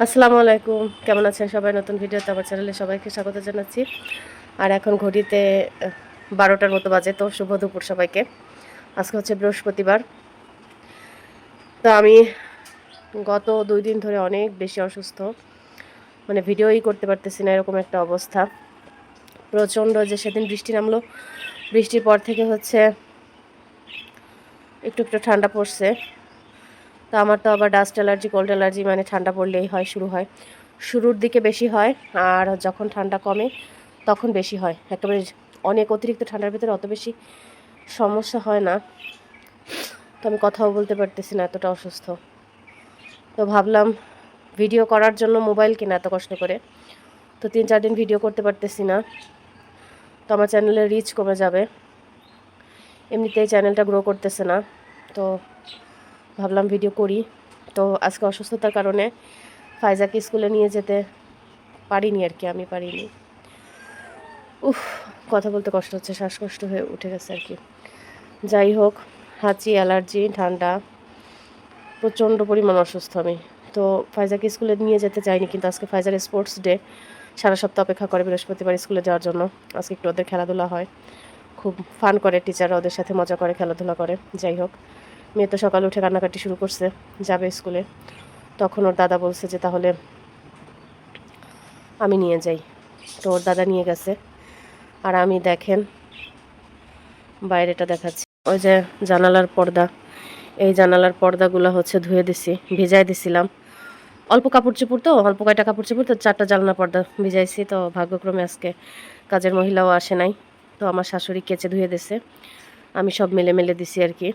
আসসালামু আলাইকুম, কেমন আছেন সবাই? নতুন ভিডিওতে আমার চ্যানেলে সবাইকে স্বাগত জানাচ্ছি। আর এখন ঘড়িতে 12টার মতো বাজে, তো শুভ দুপুর সবাইকে। আজকে হচ্ছে বৃহস্পতিবার। তো আমি গত 2 দিন ধরে অনেক বেশি অসুস্থ, মানে ভিডিওই করতে পারতেছি না, এরকম একটা অবস্থা। প্রচণ্ড, যে সেদিন বৃষ্টি নামলো, বৃষ্টির পর থেকে হচ্ছে একটু একটু ঠান্ডা পড়ছে। তো আমার তো আবার ডাস্ট অ্যালার্জি, কোল্ড অ্যালার্জি, মানে ঠান্ডা পড়লেই হয়, শুরুর দিকে বেশি হয়, আর যখন ঠান্ডা কমে তখন বেশি হয়। একেবারে অনেক অতিরিক্ত ঠান্ডার ভিতরে অত বেশি সমস্যা হয় না। তো আমি কথাও বলতে পারতেছি না, এতটা অসুস্থ। তো ভাবলাম ভিডিও করার জন্য মোবাইল কিনা এত কষ্ট করে, তো 3-4 দিন ভিডিও করতে পারতেছি না, তো আমার চ্যানেলের রিচ কমে যাবে। এমনিতেই চ্যানেলটা গ্রো করতেছে না, তো ভাবলাম ভিডিও করি। তো আজকে অসুস্থতার কারণে ফাইজাকে স্কুলে নিয়ে যেতে পারিনি আর কি, আমি পারিনি। উফ, কথা বলতে কষ্ট হচ্ছে, শ্বাসকষ্ট হয়ে উঠে গেছে আর কি। যাই হোক, হাঁচি, অ্যালার্জি, ঠান্ডা, প্রচণ্ড পরিমাণ অসুস্থ আমি। তো ফাইজাকে স্কুলে নিয়ে যেতে চাইনি, কিন্তু আজকে ফাইজার স্পোর্টস ডে। সারা সপ্তাহ অপেক্ষা করে বৃহস্পতিবার স্কুলে যাওয়ার জন্য। আজকে একটু ওদের খেলাধুলা হয়, খুব ফান করে, টিচাররা ওদের সাথে মজা করে, খেলাধুলা করে। যাই হোক, মেয়ে তো সকালে উঠে কান্নাকাটি শুরু করছে, যাবে স্কুলে। তখন ওর দাদা বলছে যে তাহলে আমি নিয়ে যাই। তো ওর দাদা নিয়ে গেছে। আর আমি দেখেন বাইরেটা দেখাচ্ছি, ওই যে জানালার পর্দা, এই জানালার পর্দাগুলো হচ্ছে ধুয়ে দিছি, ভিজাই দিছিলাম। অল্প কাপড় চোপড়, তো অল্প কয়টা কাপড় চোপড়, তো 4টা জানলা পর্দা ভিজাইছি। তো ভাগ্যক্রমে আজকে কাজের মহিলাও আসে নাই, তো আমার শাশুড়ি কেচে ধুয়ে দিছে, আমি সব মেলে মেলে দিছি আর কি।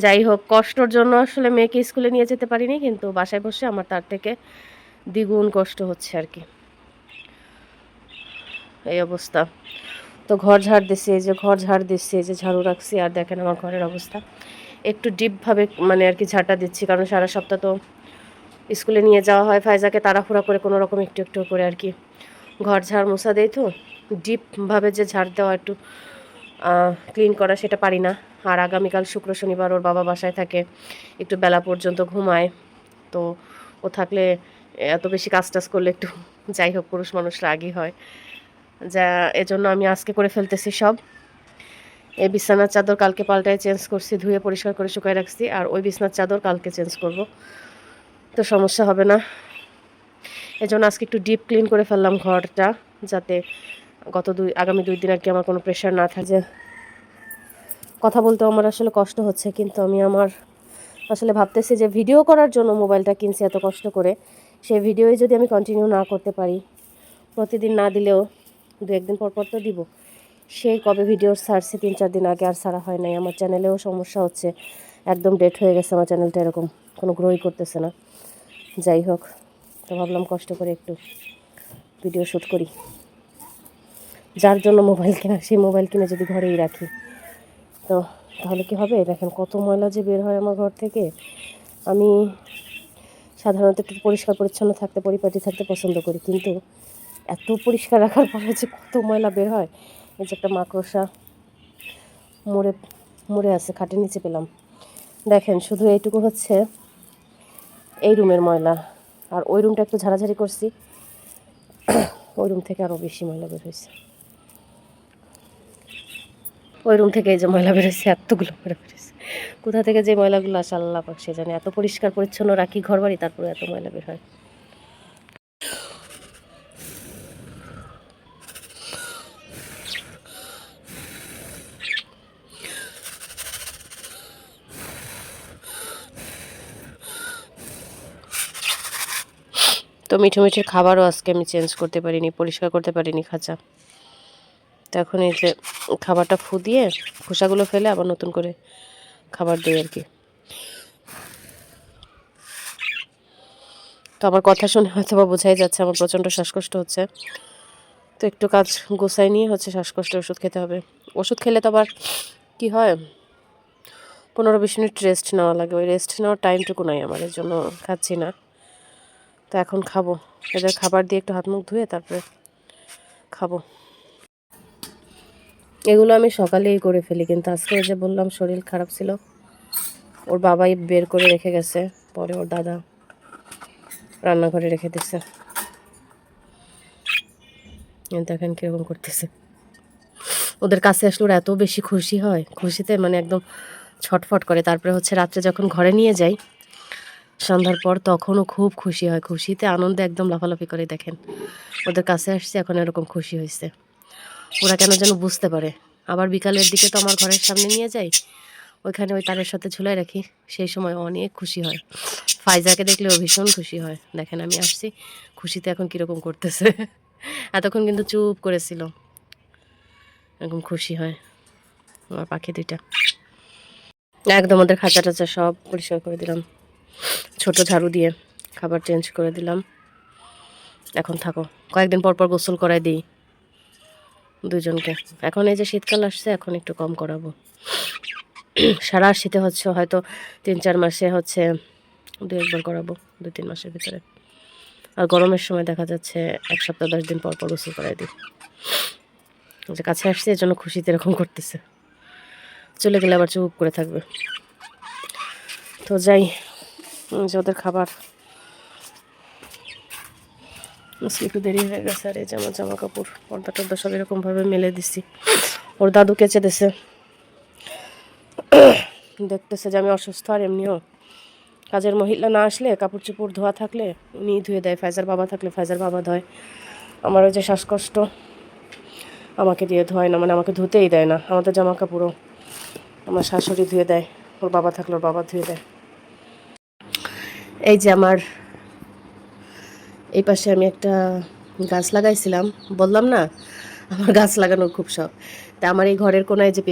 যাই হোক, কষ্টর জন্য আসলে মেয়েকে স্কুলে নিয়ে যেতে পারিনি, কিন্তু বাসায় বসে আমার তার থেকে দ্বিগুণ কষ্ট হচ্ছে আর কি, এই অবস্থা। তো ঘর ঝাড় দিচ্ছি, এই যে ঘর ঝাড় দিচ্ছি, এই যে ঝাড়ু রাখছি, আর দেখেন আমার ঘরের অবস্থা। একটু ডিপভাবে মানে আর কি ঝাড়টা দিচ্ছি, কারণ সারা সপ্তাহ তো স্কুলে নিয়ে যাওয়া হয় ফায়জাকে, তাড়াহুড়া করে কোনো রকম একটু একটু করে আর কি ঘর ঝাড় মোছা দেয়। তো ডিপভাবে যে ঝাড় দেওয়া, একটু ক্লিন করা, সেটা পারি না। আর আগামীকাল শুক্র শনিবার ওর বাবা বাসায় থাকে, একটু বেলা পর্যন্ত ঘুমায়। তো ও থাকলে এত বেশি কাজ টাজ করলে একটু, যাই হোক, পুরুষ মানুষরা আগেই হয়, যা এজন্য আমি আজকে করে ফেলতেছি সব। এই বিছানার চাদর কালকে পাল্টায় চেঞ্জ করছি, ধুয়ে পরিষ্কার করে শুকায় রাখছি, আর ওই বিছানার চাদর কালকে চেঞ্জ করব, তো সমস্যা হবে না। এজন্য আজকে একটু ডিপ ক্লিন করে ফেললাম ঘরটা, যাতে আগামী 2 দিন আর কি আমার কোনো প্রেশার না থাকে। কথা বলতেও আমার আসলে কষ্ট হচ্ছে, কিন্তু আমি আসলে ভাবতেছি যে ভিডিও করার জন্য মোবাইলটা কিনছি এত কষ্ট করে, সেই ভিডিওই যদি আমি কন্টিনিউ না করতে পারি, প্রতিদিন না দিলেও 2-1 দিন পর পর তো দিব। সেই কবে ভিডিও ছাড়ছি, 3-4 দিন আগে, আর ছাড়া হয় নাই। আমার চ্যানেলেও সমস্যা হচ্ছে, একদম ডেট হয়ে গেছে আমার চ্যানেলটা, এরকম কোনো গ্রোই করতেছে না। যাই হোক, তো ভাবলাম কষ্ট করে একটু ভিডিও শ্যুট করি। যার জন্য মোবাইল কেনা, সেই মোবাইল কিনে যদি ঘরেই রাখি, তো তাহলে কি হবে? দেখেন কত ময়লা যে বের হয় আমার ঘর থেকে। আমি সাধারণত একটু পরিষ্কার পরিচ্ছন্ন থাকতে, পরিপাটি থাকতে পছন্দ করি, কিন্তু এত পরিষ্কার রাখার পরে যে কত ময়লা বের হয়। এই যে একটা মাকড়সা মরে মরে আছে, খাটের নিচে পেলাম। দেখেন শুধু এইটুকু হচ্ছে এই রুমের ময়লা, আর ওই রুমটা একটু ঝাড়াঝাড়ি করছি, ওই রুম থেকে আরও বেশি ময়লা বের হয়েছে। ওই রুম থেকে এই যে ময়লা বেরোচ্ছে, এতগুলো ময়লা বেরোচ্ছে। কোথা থেকে যে ময়লাগুলো আসে আল্লাহ পাক সে জানে। এত পরিষ্কার পরিচ্ছন্ন রাখি ঘর বাড়ি, তারপরে এত ময়লা বের হয়। তো মিঠো মিঠির খাবারও আজকে আমি চেঞ্জ করতে পারিনি, পরিষ্কার করতে পারিনি খাঁচা। তো এখন এই যে খাবারটা দিয়ে খোসাগুলো ফেলে আবার নতুন করে খাবার দিই আর কি। তো আমার কথা শুনে হয়তো বা বোঝাই যাচ্ছে আমার প্রচণ্ড শ্বাসকষ্ট হচ্ছে। তো একটু কাজ গোছাই নিয়ে হচ্ছে শ্বাসকষ্টের ওষুধ খেতে হবে। ওষুধ খেলে তো আবার কী হয়, 15-20 মিনিট রেস্ট নেওয়া লাগে, ওই রেস্ট নেওয়ার টাইমটুকু নাই আমার, এর জন্য খাচ্ছি না। তো এখন খাবো, এদের খাবার দিয়ে একটু হাত মুখ ধুয়ে তারপরে খাবো। এগুলো আমি সকালেই করে ফেলি, কিন্তু আজকে যে বললাম শরীর খারাপ ছিল, ওর বাবাই বের করে রেখে গেছে, পরে ওর দাদা রান্নাঘরে রেখে দিছে। দেখেন কিরকম করতেছে। ওদের কাছে আসলে ওরা এত বেশি খুশি হয়, খুশিতে মানে একদম ছটফট করে। তারপরে হচ্ছে রাত্রে যখন ঘরে নিয়ে যাই সন্ধ্যার পর, তখনও খুব খুশি হয়, খুশিতে আনন্দে একদম লাফালাফি করে। দেখেন ওদের কাছে আসছে এখন এরকম খুশি হয়েছে। ওরা কেন যেন বুঝতে পারে। আবার বিকালের দিকে তো আমার ঘরের সামনে নিয়ে যাই, ওইখানে ওই তারের সাথে ঝুলাই রাখি, সেই সময় অনেক খুশি হয়। ফাইজাকে দেখলেও ভীষণ খুশি হয়। দেখেন আমি আসছি, খুশিতে এখন কীরকম করতেছে। এতক্ষণ কিন্তু চুপ করেছিল, এরকম খুশি হয় আমার পাখি দুইটা। একদম ওদের খাঁচা টাচা সব পরিষ্কার করে দিলাম ছোট ঝাড়ু দিয়ে, খাবার চেঞ্জ করে দিলাম। এখন থাকো, কয়েকদিন পর পর গোসল করাই দিই দুজনকে। এখন এই যে শীতকাল আসছে, এখন একটু কম করাবো। সারা শীতে হচ্ছে হয়তো 3-4 মাসে হচ্ছে 2-1 বার করাবো, 2-3 মাসের ভিতরে। আর গরমের সময় দেখা যাচ্ছে 1 সপ্তাহ 10 দিন পর পর গোসল করাই দিই। যে কাছে আসছে এর জন্য খুশিতে এরকম করতেছে, চলে গেলে আবার চুপ করে থাকবে। তো যাই, যে ওদের খাবার একটু দেরি হয়ে গেছে। আর এই যে আমার জামা কাপড় পর্দা টর্দা সব এরকমভাবে মেলে দিছি। ওর দাদু কেচে দিছে, দেখতেছে যে আমি অসুস্থ। আর এমনিও কাজের মহিলা না আসলে, কাপড় চোপড় ধোয়া থাকলে উনি ধুয়ে দেয়, ফাইজার বাবা থাকলে ফাইজার বাবা ধয়। আমার ওই যে শ্বাসকষ্ট, আমাকে দিয়ে ধোয় না, মানে আমাকে ধুতেই দেয় না। আমাদের জামা কাপড়ও আমার শাশুড়ি ধুয়ে দেয়, ওর বাবা থাকলে ওর বাবা ধুয়ে দেয়। এই যে আমার এই পাশে আমি একটা গাছ লাগাইছিলাম, বললাম না আমার গাছ লাগানোর খুব শখ। তা আমার এই ঘরের কোনায় যে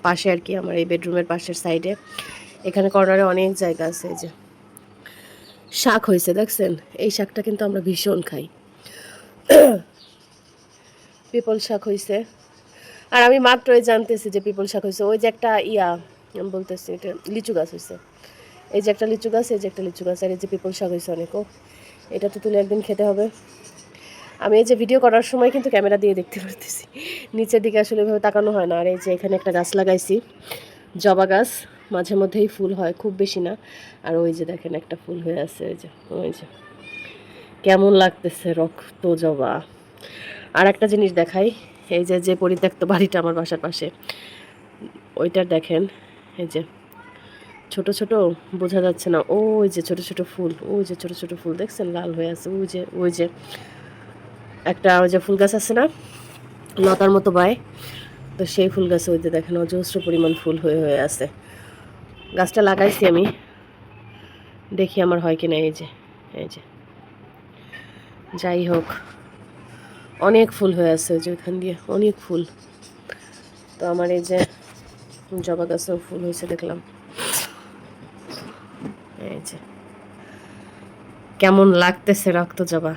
পাশে আর কি, আমার এই বেডরুমের পাশের সাইডে, এখানে কর্নারে অনেক জায়গা আছে। এই যে শাক হয়েছে দেখছেন, এই শাকটা কিন্তু আমরা ভীষণ খাই। পিপল শাক হয়েছে। আর আমি মাত্রই জানতেছি যে পিপল শাক হয়েছে। ওই যে একটা আমি বলতেছি এটা লিচু গাছ হয়েছে। এই যে একটা লিচু গাছ, এই যে একটা লিচু গাছ, আর এই যে পিপল শাক হয়েছে অনেকও। এটা তো তুলে একদিন খেতে হবে। আমি এই যে ভিডিও করার সময় কিন্তু ক্যামেরা দিয়ে দেখতে পারতেছি, নিচের দিকে আসলে এভাবে তাকানো হয় না। আর এই যে এখানে একটা গাছ লাগাইছি, জবা গাছ, মাঝে মধ্যেই ফুল হয়, খুব বেশি না। আর ওই যে দেখেন একটা ফুল হয়ে আছে, ওই যে কেমন লাগতেছে, রক্ত জবা। আর একটা জিনিস দেখাই, এই যে যে পরিত্যক্ত বাড়িটা আমার বাসার পাশে, ওইটার দেখেন এই যে ছোট ছোট, বোঝা যাচ্ছে না, ওই যে ছোট ছোট ফুল, ওই যে ছোট ছোট ফুল দেখছেন লাল হয়ে আছে। ওই যে একটা ওই যে ফুল গাছ আছে না, লতার মতো বায়, তো সেই ফুল গাছে ওই যে দেখেন অজস্র পরিমাণ ফুল হয়ে হয়ে আছে। গাছটা লাগাইছি আমি, দেখি আমার হয় কিনা। এই যে যাই হোক, অনেক ফুল হয়ে আছে ওই যে ওইখান দিয়ে অনেক ফুল। তো আমার এই যে জবা গাছেও ফুল হয়েছে দেখলাম। এই যে কেমন লাগতেছে রক্ত জবা,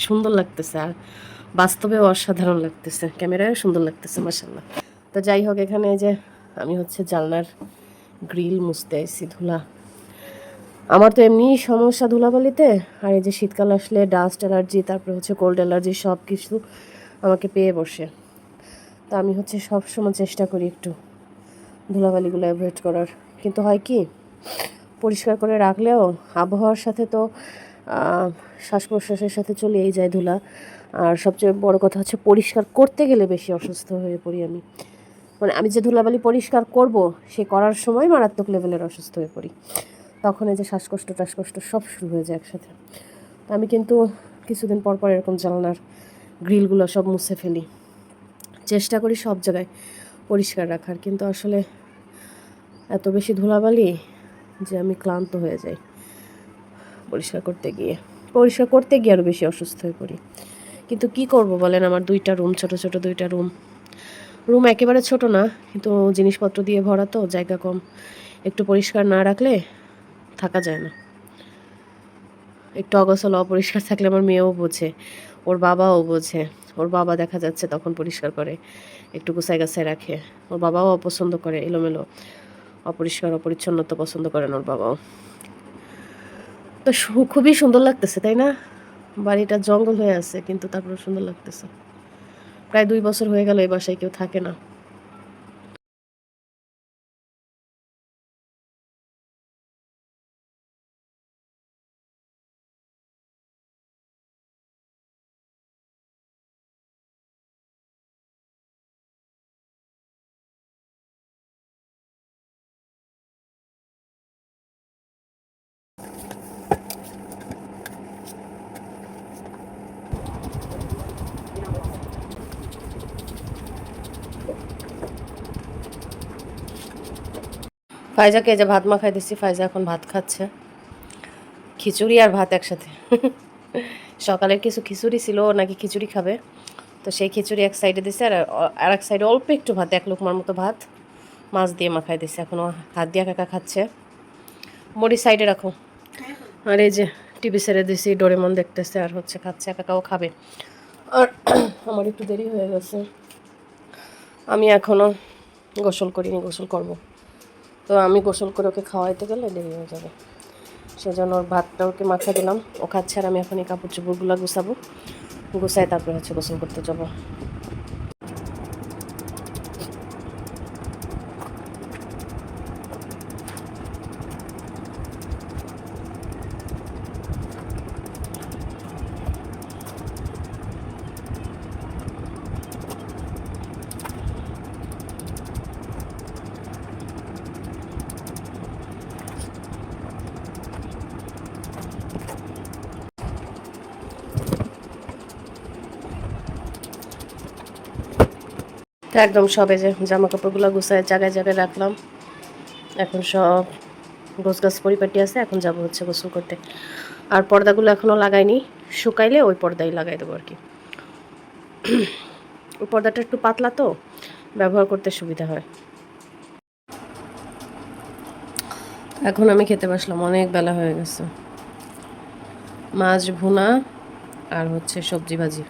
সুন্দর লাগতেছে। আর বাস্তবেও অসাধারণ লাগতেছে, ক্যামেরায় সুন্দর লাগতেছে মাশাআল্লাহ। তো যাই হোক, এখানে যে আমি হচ্ছে জানলার গ্রিল মুছতে আইছি, ধুলা। আমার তো এমনি সমস্যা ধুলাবালিতে, আর এই যে শীতকাল আসলে ডাস্ট অ্যালার্জি, তারপরে হচ্ছে কোল্ড অ্যালার্জি, সব কিছু আমাকে পেয়ে বসে। তা আমি হচ্ছে সব সময় চেষ্টা করি একটু ধুলাবালিগুলো অ্যাভয়েড করার। কিন্তু হয় কি, পরিষ্কার করে রাখলেও আবহাওয়ার সাথে তো শ্বাস প্রশ্বাসের সাথে চলেই যায় ধুলা। আর সবচেয়ে বড় কথা হচ্ছে পরিষ্কার করতে গেলে বেশি অসুস্থ হয়ে পড়ি আমি। মানে আমি যে ধুলাবালি পরিষ্কার করব, সে করার সময় মারাত্মক লেভেলের অসুস্থ হয়ে পড়ি। তখন এই যে শ্বাসকষ্ট টাসকষ্ট সব শুরু হয়ে যায় একসাথে। তো আমি কিন্তু কিছুদিন পর পর এরকম জানলার গ্রিলগুলো সব মুছে ফেলি, চেষ্টা করি সব জায়গায় পরিষ্কার রাখার। কিন্তু আসলে এত বেশি ধুলাবালি যে আমি ক্লান্ত হয়ে যাই পরিষ্কার করতে গিয়ে আরও বেশি অসুস্থ হয়ে পড়ি। কিন্তু কি করব বলেন, আমার 2টা রুম, ছোট ছোট 2টা রুম একেবারে ছোট না, কিন্তু জিনিসপত্র দিয়ে ভরা, তো জায়গা কম। একটু পরিষ্কার না রাখলে থাকা যায় না। একটু অগোছাল অপরিষ্কার থাকলে আমার মেয়েও বোঝে, ওর বাবাও বোঝে। ওর বাবা দেখা যাচ্ছে তখন পরিষ্কার করে, একটু গুছাই গাছায় রাখে। ওর বাবাও অপছন্দ করে এলোমেলো অপরিষ্কার অপরিচ্ছন্নতা পছন্দ করেন ওর বাবাও। তো খুবই সুন্দর লাগতেছে তাই না, বাড়িটা জঙ্গল হয়ে আছে কিন্তু তারপরে সুন্দর লাগতেছে। প্রায় 2 বছর হয়ে গেল এই বাসায় কেউ থাকে না। ফাইজাকে যে ভাত মাখাই দিচ্ছি, ফাইজা এখন ভাত খাচ্ছে, খিচুড়ি আর ভাত একসাথে। সকালের কিছু খিচুড়ি ছিল, নাকি খিচুড়ি খাবে, তো সেই খিচুড়ি এক সাইডে দিছে, আর এক সাইডে অল্প একটু ভাত, 1 লোকমার মতো ভাত মাছ দিয়ে মাখাই দিছে। এখনও হাত দিয়া কাকা খাচ্ছে। মুড়ি সাইডে রাখো। আর এই যে টিভি ছেড়ে দিছি, ডোরেমন দেখতেছে আর হচ্ছে খাচ্ছে, কাকাও খাবে। আর আমার একটু দেরি হয়ে গেছে, আমি এখনও গোসল করিনি, গোসল করব। তো আমি গোসল করে ওকে খাওয়াইতে গেলে দেরি হয়ে যাবে, সেজন্য ওর ভাতটা ওকে মাখা দিলাম, ও খাচ্ছে। আর আমি এখন এই কাপড় চোপড়গুলো গুছাবো, গুছাই তারপরে হচ্ছে গোসল করতে যাবো। তো একদম সবে যে জামা কাপড়গুলো গুছায় জায়গায় জায়গায় রাখলাম, এখন সব গোছগাছ পরিপাটি আছে, এখন যাব হচ্ছে গোসল করতে। আর পর্দাগুলো এখনও লাগাইনি, শুকাইলে ওই পর্দাই লাগাই দেবো আর কি। ওই পর্দাটা একটু পাতলা, তো ব্যবহার করতে সুবিধা হয়। এখন আমি খেতে বসলাম, অনেক বেলা হয়ে গেছে। মাছ ভুনা আর হচ্ছে সবজি ভাজি,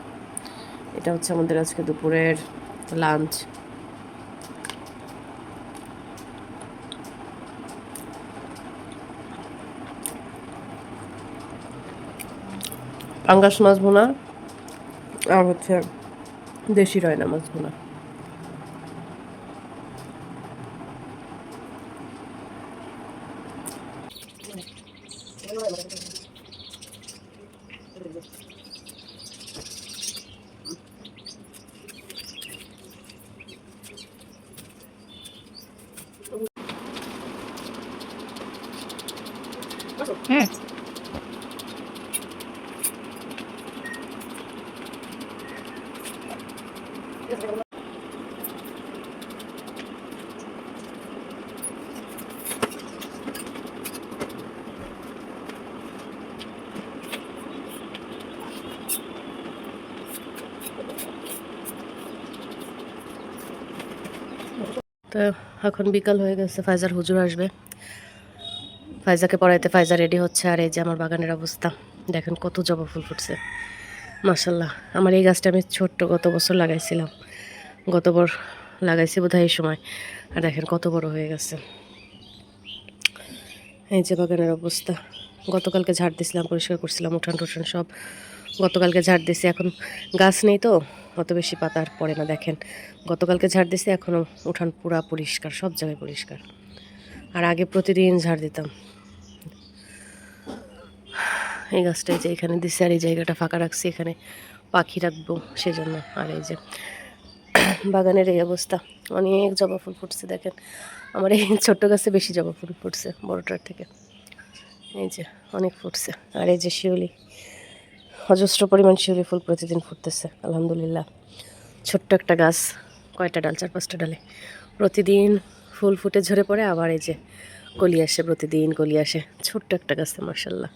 এটা হচ্ছে আমাদের আজকে দুপুরের লাঞ্চ। পাঙ্গাস মাছ ভুনা আর হচ্ছে দেশি রয়না মাছ ভুনা। হুম। তো এখন বিকাল হয়ে গেছে, ফাইজার হুজুর আসবে, ফাইজাকে পড়াইতে ফাইজা রেডি হচ্ছে। আর এই যে আমার বাগানের অবস্থা দেখেন, কত জবা ফুল ফুটছে মাশাল্লাহ। আমার এই গাছটা আমি ছোট্ট গত বছর লাগাইছিলাম, গতবার লাগাইছি বোধহয় এই সময়, আর দেখেন কত বড় হয়ে গেছে। এই যে বাগানের অবস্থা, গতকালকে ঝাড় দিছিলাম, পরিষ্কার করছিলাম, উঠান টুঠান সব গতকালকে ঝাড় দিছি। এখন গাছ নেই তো অত বেশি পাতা আর পড়ে না, দেখেন গতকালকে ঝাড় দিছি, এখনও উঠান পুরা পরিষ্কার, সব জায়গায় পরিষ্কার। আর আগে প্রতিদিন ঝাড় দিতাম। এই গাছটাই যে এখানে দিছি, আর এই জায়গাটা ফাঁকা রাখছি, এখানে পাখি রাখবো সেজন্য। আর এই যে বাগানের এই অবস্থা, অনেক জবা ফুল ফুটছে দেখেন। আমার এই ছোট্ট গাছে বেশি জবা ফুল ফুটছে বড়টার থেকে, এই যে অনেক ফুটছে। আর এই যে শিউলি, অজস্র পরিমাণ শিউলি ফুল প্রতিদিন ফুটতেছে আলহামদুলিল্লাহ। ছোট্ট একটা গাছ, কয়টা ডাল, 4-5টা ডালে প্রতিদিন ফুল ফুটে ঝরে পড়ে, আবার এই যে কলি আসে, প্রতিদিন কলি আসে। ছোট্ট একটা গাছে মার্শাল্লাহ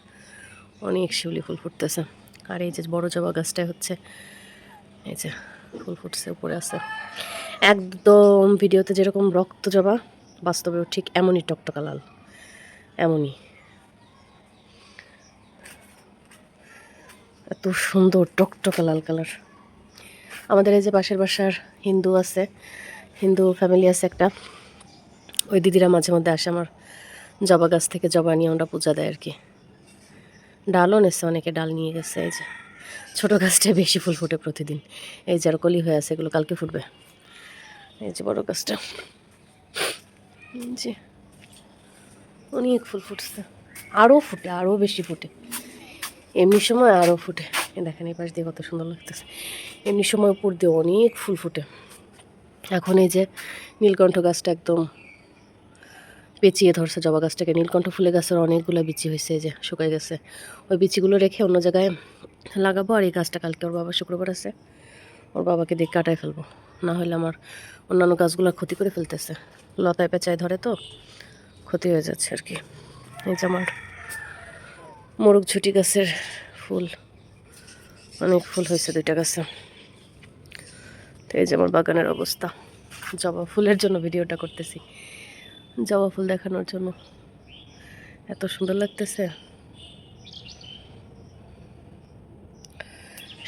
অনেক শিউলি ফুল ফুটতেছে। আর এই যে বড় জবা গাছটা হচ্ছে, এই যে ফুল ফুটছে, উপরে আছে একদম ভিডিওতে যেরকম রক্ত জবা, বাস্তবেও ঠিক এমনই টকটকা লাল, এমনই এত সুন্দর টকটকা লাল কালার। আমাদের এই যে পাশের বাসার হিন্দু আছে, হিন্দু ফ্যামিলি আছে একটা, ওই দিদিরা মাঝে মধ্যে আসে আমার জবা গাছ থেকে জবা নিয়ে ওরা পূজা দেয় আর কি। ডালও নেছে, অনেকে ডাল নিয়ে গেছে। এই যে ছোটো গাছটায় বেশি ফুল ফুটে প্রতিদিন, এই যে আর কলি হয়ে আছে, এগুলো কালকে ফুটবে। এই যে বড় গাছটা, জি অনেক ফুল ফুটছে, আরও ফুটে, আরও বেশি ফুটে, এমনি সময় আরও ফুটে। দেখেন এই পাশ দিয়ে কত সুন্দর লাগতেছে, এমনি সময় উপর দিয়ে অনেক ফুল ফুটে। এখন এই যে নীলকণ্ঠ গাছটা একদম পেঁচিয়ে ধরছে জবা গাছটাকে। নীলকণ্ঠ ফুলের গাছের অনেকগুলো বিচি হয়েছে, যে শুকাই গেছে। ওই বিচিগুলো রেখে অন্য জায়গায় লাগাবো। আর এই গাছটা কালকে ওর বাবা শুক্রবার আছে, ওর বাবাকে দিয়ে কাটাই ফেলবো, না হলে আমার অন্যান্য গাছগুলো ক্ষতি করে ফেলতেছে। লতায় পেঁচায় ধরে তো ক্ষতি হয়ে যাচ্ছে আর কি। এই যে আমার মোরগ ঝুটি গাছের ফুল, অনেক ফুল হয়েছে 2টা গাছে। তো এই যে আমার বাগানের অবস্থা। জবা ফুলের জন্য ভিডিওটা করতেছি, জবা ফুল দেখানোর জন্য। এত সুন্দর লাগতেছে।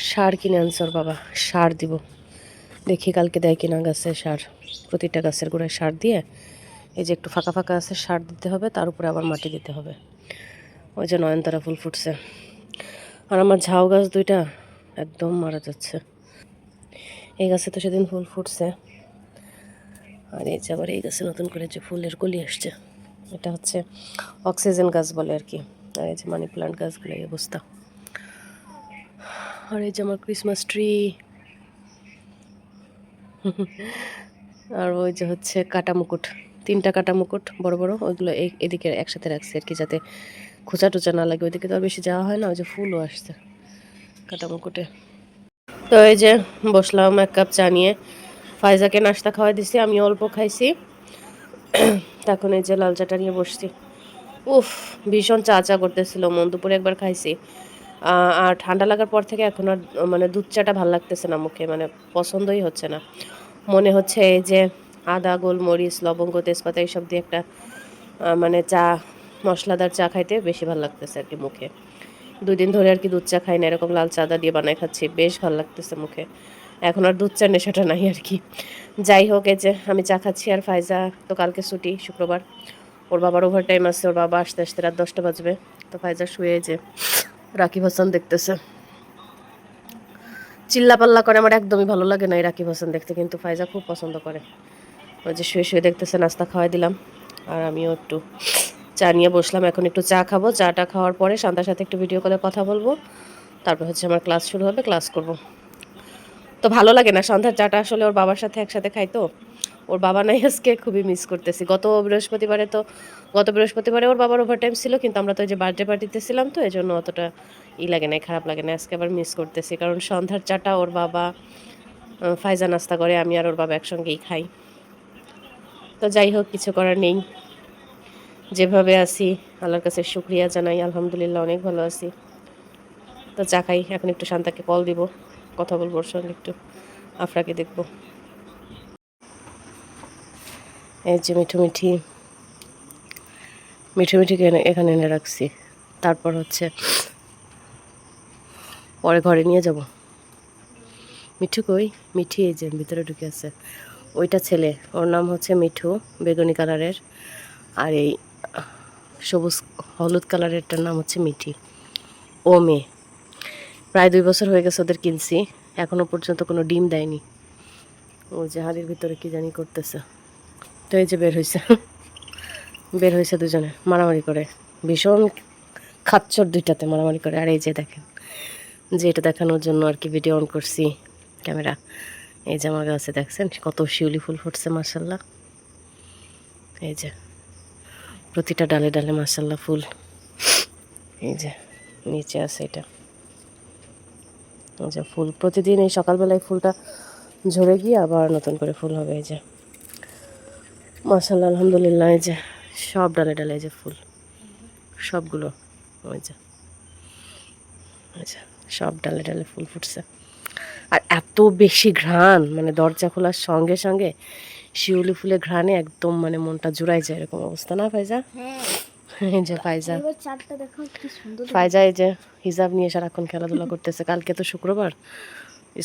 সার কিনে আনছে ওর বাবা, সার দিব, দেখি কালকে দেয় কিনা গাছে সার। প্রতিটা গাছের গোড়ায় সার দিয়ে, এই যে একটু ফাঁকা ফাঁকা আছে সার দিতে হবে, তার উপরে আবার মাটি দিতে হবে। ওই যে নয়নতারা ফুল ফুটছে। আর আমার ঝাউ গাছ 2টা একদম মারা যাচ্ছে। এই গাছে তো সেদিন ফুল ফুটছে, আর এই যে আবার এই গাছে নতুন করে যে ফুলের কলি আসছে, এটা হচ্ছে অক্সিজেন গাছ বলে আর কি। আর এই যে মানি প্লান্ট গাছগুলো এই অবস্থা। আর এই যে আমার ক্রিসমাস ট্রি। আর ওই যে হচ্ছে কাটা মুকুট, 3টা কাটা মুকুট বড় বড়, ওইগুলো এদিকে একসাথে রাখছে আর কি, যাতে খোঁচা টোচা না লাগে। ওইদিকে তো আর বেশি যাওয়া হয় না। ওই যে ফুলও আসছে কাটা মুকুটে। তো এই যে বসলাম 1 কাপ চা নিয়ে, ফাইজাকে নাস্তা খাওয়াই দিছি, আমি অল্প খাইছি। তখন এই যে লাল চাটা নিয়ে বসছি। উফ, ভীষণ চা চা করতেছিল মন। দুপুরে একবার খাইছি, আর ঠান্ডা লাগার পর থেকে এখন আর মানে দুধ চাটা ভালো লাগতেছে না মুখে, মানে পছন্দই হচ্ছে না। মনে হচ্ছে এই যে আদা, গোলমরিচ, লবঙ্গ, তেজপাতা এইসব দিয়ে একটা মানে চা, মশলাদার চা খাইতে বেশি ভালো লাগতেছে আর কি মুখে। 2 দিন ধরে আর কি দুধ চা খাই না, এরকম লাল চা আদা দিয়ে বানাই খাচ্ছি, বেশ ভালো লাগতেছে মুখে। এখন আর দুধ চা নেশাটা নাই আর কি। যাই হোক, এই যে আমি চা খাচ্ছি, আর ফাইজা তো কালকে ছুটি, শুক্রবার। ওর বাবার ওভার টাইম আছে, ওর বাবা আসতে আসতে রাত 10টা বাজবে। তো ফাইজা শুয়ে যে রাকিব হাসান দেখতেছে, চিল্লাপাল্লা করে। আমার একদমই ভালো লাগে না এই রাকিব হাসান দেখতে, কিন্তু ফাইজা খুব পছন্দ করে। ওই যে শুয়ে শুয়ে দেখতেছে। নাস্তা খাওয়াই দিলাম, আর আমিও একটু চা নিয়ে বসলাম। এখন একটু চা খাবো, চাটা খাওয়ার পরে শান্তার সাথে একটু ভিডিও কলে কথা বলবো। তারপর হচ্ছে আমার ক্লাস শুরু হবে, ক্লাস করব। তো ভালো লাগে না সন্ধ্যার চাটা আসলে ওর বাবার সাথে একসাথে খাই তো। ওর বাবা নাই আজকে, খুবই মিস করতেছি। গত বৃহস্পতিবারে ওর বাবার ওভারটাইম ছিল, কিন্তু আমরা তো ওই যে বার্থডে পার্টিতে ছিলাম, তো এই জন্য অতটা লাগে না, খারাপ লাগে না। আজকে আবার মিস করতেছি, কারণ সন্ধ্যার চাটা ওর বাবা, ফাইজা নাস্তা করে, আমি আর ওর বাবা একসঙ্গেই খাই। তো যাই হোক, কিছু করার নেই। যেভাবে আছি আল্লাহর কাছে শুকরিয়া জানাই, আলহামদুলিল্লাহ অনেক ভালো আছি। তো চা খাই, এখন একটু শান্তাকে কল দিব, কথা বলবো ওর সঙ্গে, একটু আফরাকে দেখবো। এই যে মিঠু মিঠি এখানে এনে রাখছি। তারপর হচ্ছে পরে ঘরে নিয়ে যাব। মিঠু কই? মিঠি এই যে ভিতরে ঢুকে আছে। ওইটা ছেলে, ওর নাম হচ্ছে মিঠু, বেগুনি কালারের। আর এই সবুজ হলুদ কালারেরটার নাম হচ্ছে মিঠি, ও মেয়ে। প্রায় 2 বছর হয়ে গেছে ওদের কিনছি, এখনো পর্যন্ত কোনো ডিম দেয়নি। ওই যে হাড়ির ভিতরে কি জানি করতেছে। তো এই যে বের হয়েছে দুজনে মারামারি করে, ভীষণ খাচ্চর, 2টাতে মারামারি করে। আর এই যে দেখেন, যে এটা দেখানোর জন্য আর কি ভিডিও অন করছি ক্যামেরা। এই যে আমার গাছে দেখছেন কত শিউলি ফুল ফুটছে, মাশাল্লাহ। এই যে প্রতিটা ডালে ডালে মাশাল্লাহ ফুল। এই যে নিচে আছে এটা, এই যে ফুল প্রতিদিন এই সকালবেলায় ফুলটা ঝরে গিয়ে আবার নতুন করে ফুল হবে। এই যে মাশাল্লাহ, আলহামদুলিল্লাহ। এই যে সব ডালে ডালে এই যে ফুল, সবগুলো। ওই যে সব ডালে ডালে ফুল ফুটছে। আর এত বেশি ঘ্রাণ, মানে দরজা খোলার সঙ্গে সঙ্গে শিউলি ফুলের ঘ্রাণে একদম মানে মনটা জুড়াই যায়, এরকম অবস্থা না ফাইজা? এই যে ফাইজা, ফাইজা এই যে হিজাব নিয়ে সারাক্ষণ খেলাধুলা করতেছে। কালকে তো শুক্রবার,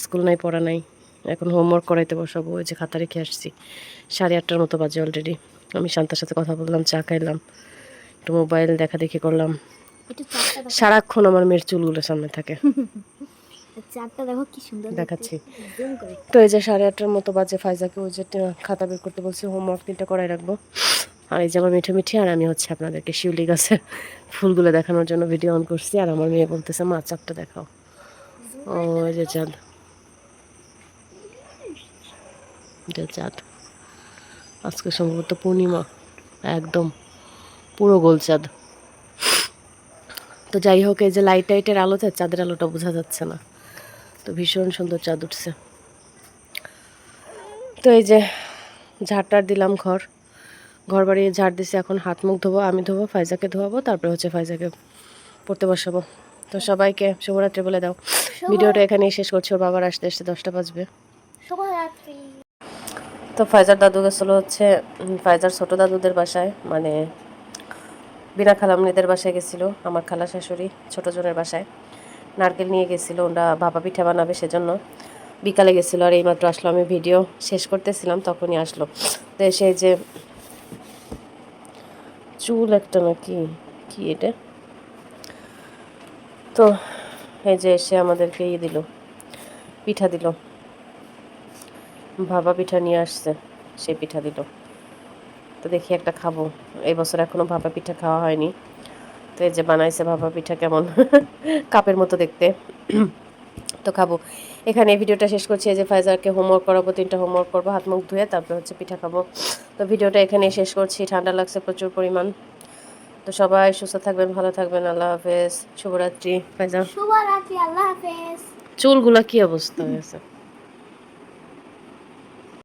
স্কুল নাই, পড়া নাই। এখন হোমওয়ার্ক করাইতে বসাবো। ওই যে খাতা রেখে আসছি, 8:30টার মতো বাজে অলরেডি। আমি শান্তার সাথে কথা বললাম, চা খাইলাম, একটু মোবাইল দেখা দেখি করলাম। সারাক্ষণ আমার মেয়ের চুলগুলো সামনে থাকে। চারটা দেখো কি সুন্দর দেখাচ্ছি। তো এই যে 8:30টার মতো বাজে, ফাইজাকে ওই যে খাতা বের করতে বলছি, হোমওয়ার্ক 3টা করাই রাখবো। আর এই যে আমার মিঠে মিঠি, আর আমি হচ্ছে আপনাদেরকে শিউলি গাছের ফুলগুলো দেখানোর জন্য ভিডিও অন করছি। আর আমার মেয়ে বলতেছে মা চাঁদটা দেখাও। ও এই যে চাঁদ, এটা চাঁদ। আজকে সম্ভবত পূর্ণিমা। একদম পুরো গোল চাঁদ। তো যাই হোক, এই যে লাইট টাইটের আলোতে চাঁদের আলোটা বোঝা যাচ্ছে না, তো ভীষণ সুন্দর চাঁদ উঠছে। তো এই যে ঝাড়টার দিলাম, ঘর বাড়িয়ে ঝাড় দিছি, এখন হাত মুখ ধোবো, আমি ধোবো, ফাইজাকে ধোয়াবো, তারপরে হচ্ছে ফাইজাকে পড়তে বসাবো। তো সবাইকে শুভরাত্রি বলে দাও। ভিডিওটা এখানেই শেষ করছি, ওর বাবার আসতে আসতে 10টা বাজবে। শুভরাত্রি। তো ফাইজার দাদু গেছিলো হচ্ছে ফাইজার ছোট দাদুদের বাসায়, মানে বিনা খালামনিদের বাসায় গেছিলো, আমার খালা শাশুড়ি ছোটো জনের বাসায় নারকেল নিয়ে গেছিলো, ওরা ভাপা পিঠা বানাবে সেজন্য। বিকালে গেছিলো, আর এইমাত্র আসলো, আমি ভিডিও শেষ করতেছিলাম তখনই আসলো। তো এসে যে চুল একটা নাকি কি এটা, তো এই যে এসে আমাদেরকে দিল, পিঠা দিল, ভাপা পিঠা নিয়ে আসছে, সে পিঠা দিল। তো দেখি একটা খাবো, এই বছর এখনো ভাপা পিঠা খাওয়া হয়নি। তো এই যে বানাইছে ভাপা পিঠা, কেমন কাপের মতো দেখতে। তো খাবো। এখানে এই ভিডিওটা শেষ করছি। এই যে ফাইজারকে হোমওয়ার্ক করাবো, 3টা হোমওয়ার্ক করবো, হাত মুখ ধুয়ে তারপরে হচ্ছে পিঠা খাবো। তো ভিডিওটা এখানেই শেষ করছি, ঠান্ডা লাগছে প্রচুর পরিমাণ। তো সবাই সুস্থ থাকবেন, ভালো থাকবেন, আল্লাহ হাফেজ, শুভরাত্রি। ফাইজা শুভরাত্রি, আল্লাহ হাফেজ। চুলগুলা কি অবস্থা হয়েছে?